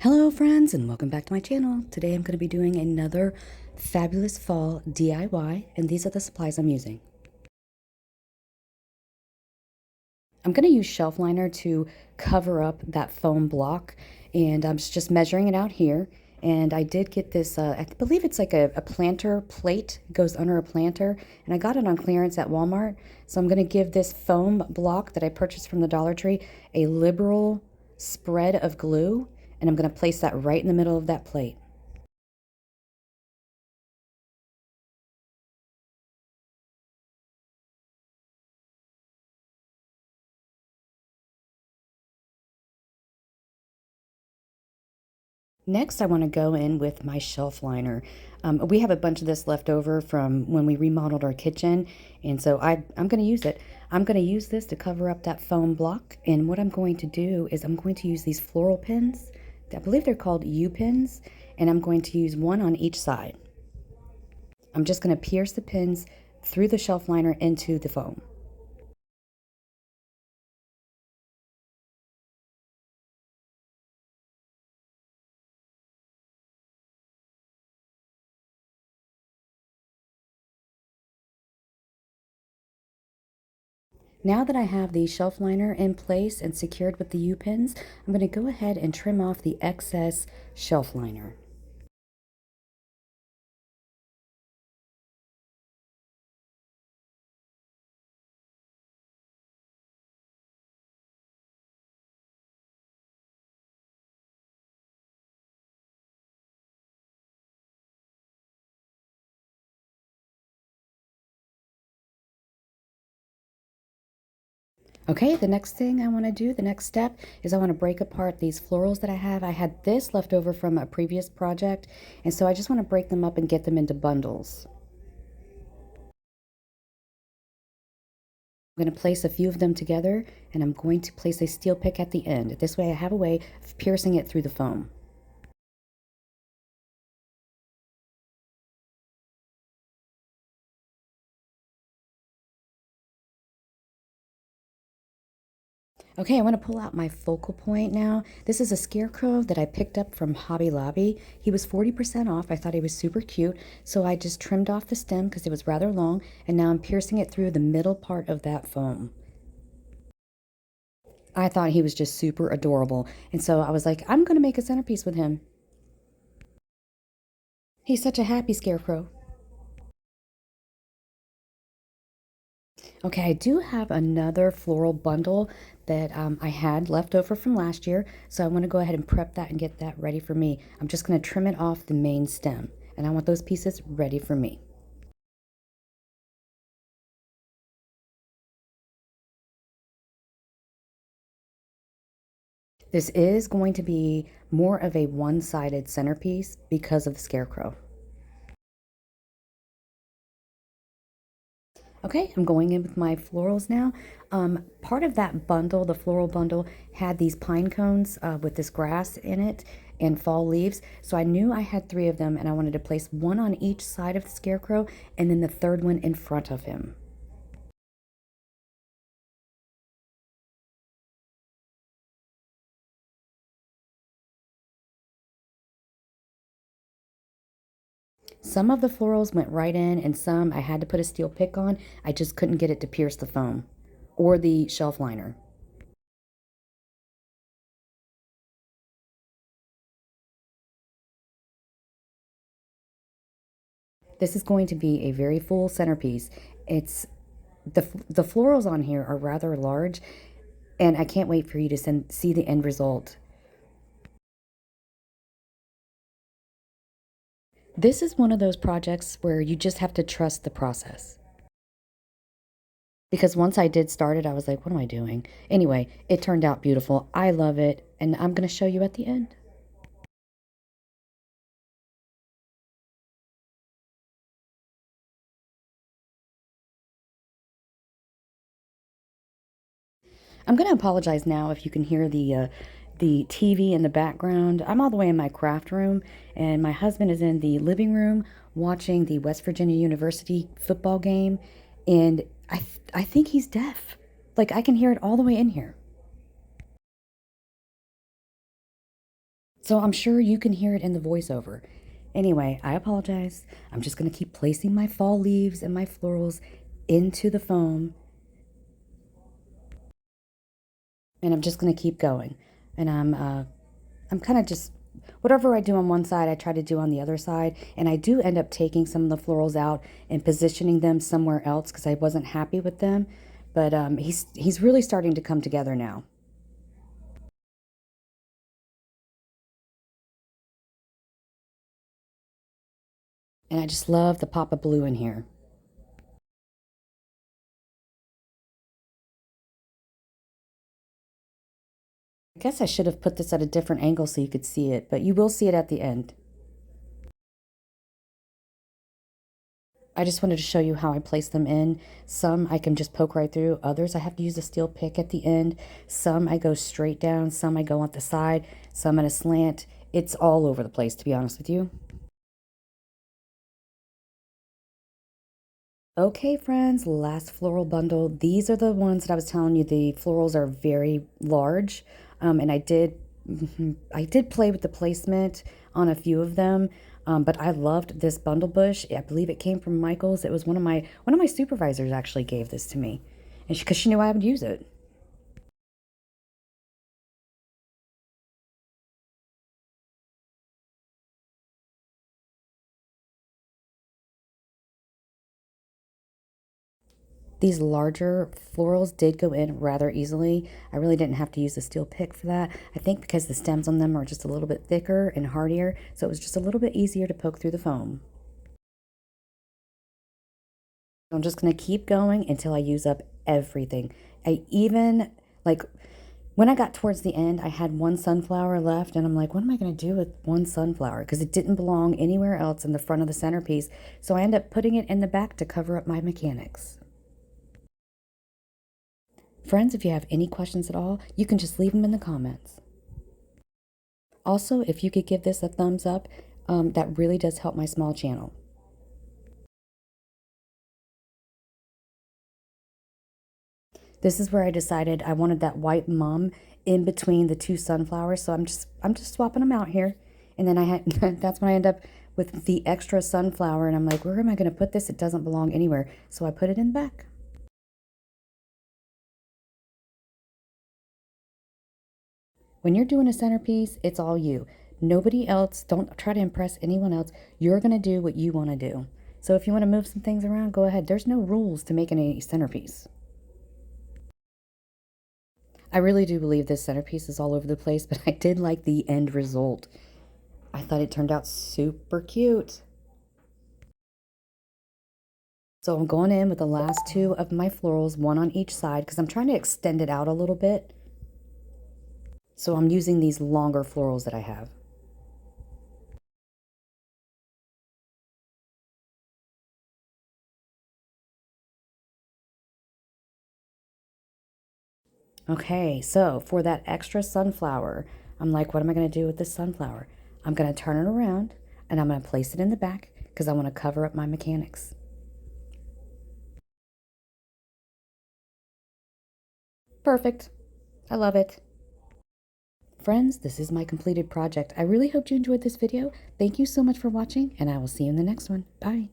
Hello friends and welcome back to my channel. Today I'm going to be doing another fabulous fall DIY and these are the supplies I'm using. I'm going to use shelf liner to cover up that foam block and I'm just measuring it out here. And I did get this, I believe it's like a planter plate. It goes under a planter and I got it on clearance at Walmart. So I'm going to give this foam block that I purchased from the Dollar Tree a liberal spread of glue. And I'm going to place that right in the middle of that plate. Next, I want to go in with my shelf liner. We have a bunch of this left over from when we remodeled our kitchen, and so I'm going to use it. I'm going to use this to cover up that foam block, and what I'm going to do is I'm going to use these floral pins. I believe they're called U-pins, and I'm going to use one on each side. I'm just going to pierce the pins through the shelf liner into the foam. Now that I have the shelf liner in place and secured with the U-pins, I'm going to go ahead and trim off the excess shelf liner. Okay, the next thing I want to do, the next step, is I want to break apart these florals that I have. I had this left over from a previous project, and so I just want to break them up and get them into bundles. I'm going to place a few of them together, and I'm going to place a steel pick at the end. This way I have a way of piercing it through the foam. Okay, I want to pull out my focal point now. This is a Scarecrow that I picked up from Hobby Lobby. He was 40% off. I thought he was super cute, so I just trimmed off the stem because it was rather long, and now I'm piercing it through the middle part of that foam. I thought he was just super adorable, and so I was like, I'm going to make a centerpiece with him. He's such a happy Scarecrow. Okay, I do have another floral bundle that I had left over from last year, so I want to go ahead and prep that and get that ready for me. I'm just going to trim it off the main stem, and I want those pieces ready for me. This is going to be more of a one-sided centerpiece because of the Scarecrow. Okay, I'm going in with my florals now. Part of that bundle, the floral bundle, had these pine cones with this grass in it and fall leaves. So I knew I had 3 of them and I wanted to place one on each side of the Scarecrow and then the third one in front of him. Some of the florals went right in and some I had to put a steel pick on. I just couldn't get it to pierce the foam or the shelf liner. This is going to be a very full centerpiece. It's the florals on here are rather large, and I can't wait for you to see the end result. This is one of those projects where you just have to trust the process. Because once I did start it, I was like, what am I doing? Anyway, it turned out beautiful. I love it, and I'm going to show you at the end. I'm going to apologize now if you can hear the TV in the background. I'm all the way in my craft room, and my husband is in the living room watching the West Virginia University football game, and I think he's deaf. Like, I can hear it all the way in here. So I'm sure you can hear it in the voiceover. Anyway, I apologize. I'm just going to keep placing my fall leaves and my florals into the foam. And I'm just going to keep going. And I'm kind of just, whatever I do on one side, I try to do on the other side. And I do end up taking some of the florals out and positioning them somewhere else because I wasn't happy with them. But he's really starting to come together now. And I just love the pop of blue in here. I guess I should have put this at a different angle so you could see it, but you will see it at the end. I just wanted to show you how I place them in. Some I can just poke right through. Others I have to use a steel pick at the end. Some I go straight down. Some I go on the side. Some at a slant. It's all over the place, to be honest with you. Okay, friends, last floral bundle. These are the ones that I was telling you. The florals are very large, and I did play with the placement on a few of them, but I loved this bundle bush. I believe it came from Michael's. It was one of my supervisors actually gave this to me, and because she knew I would use it. These larger florals did go in rather easily. I really didn't have to use a steel pick for that. I think because the stems on them are just a little bit thicker and hardier, so it was just a little bit easier to poke through the foam. I'm just going to keep going until I use up everything. I even, like, when I got towards the end, I had one sunflower left, and I'm like, what am I going to do with one sunflower? Because it didn't belong anywhere else in the front of the centerpiece, so I ended up putting it in the back to cover up my mechanics. Friends, if you have any questions at all, you can just leave them in the comments. Also, if you could give this a thumbs up, that really does help my small channel. This is where I decided I wanted that white mum in between the two sunflowers, so I'm just swapping them out here. And then I had that's when I end up with the extra sunflower, and I'm like, where am I going to put this? It doesn't belong anywhere, so I put it in the back. When you're doing a centerpiece, it's all you. Nobody else, don't try to impress anyone else. You're going to do what you want to do. So if you want to move some things around, go ahead. There's no rules to making a centerpiece. I really do believe this centerpiece is all over the place, but I did like the end result. I thought it turned out super cute. So I'm going in with the last two of my florals, one on each side, because I'm trying to extend it out a little bit. So I'm using these longer florals that I have. Okay, so for that extra sunflower, I'm like, what am I going to do with this sunflower? I'm going to turn it around and I'm going to place it in the back because I want to cover up my mechanics. Perfect. I love it. Friends, this is my completed project. I really hope you enjoyed this video. Thank you so much for watching, and I will see you in the next one. Bye.